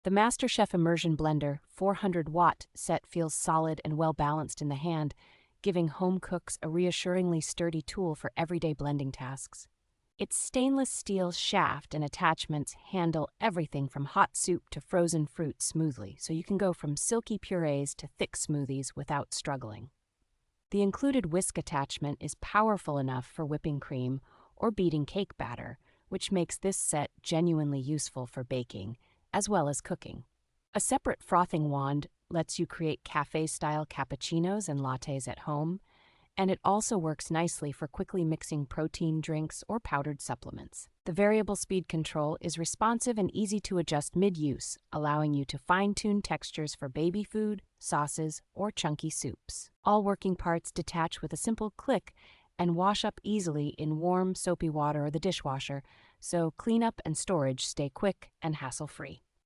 The MasterChef Immersion Blender 400-watt set feels solid and well-balanced in the hand, giving home cooks a reassuringly sturdy tool for everyday blending tasks. Its stainless steel shaft and attachments handle everything from hot soup to frozen fruit smoothly, so you can go from silky purees to thick smoothies without struggling. The included whisk attachment is powerful enough for whipping cream or beating cake batter, which makes this set genuinely useful for baking, as well as cooking. A separate frothing wand lets you create café-style cappuccinos and lattes at home, and it also works nicely for quickly mixing protein drinks or powdered supplements. The variable speed control is responsive and easy to adjust mid-use, allowing you to fine-tune textures for baby food, sauces, or chunky soups. All working parts detach with a simple click and wash up easily in warm, soapy water or the dishwasher, so cleanup and storage stay quick and hassle-free.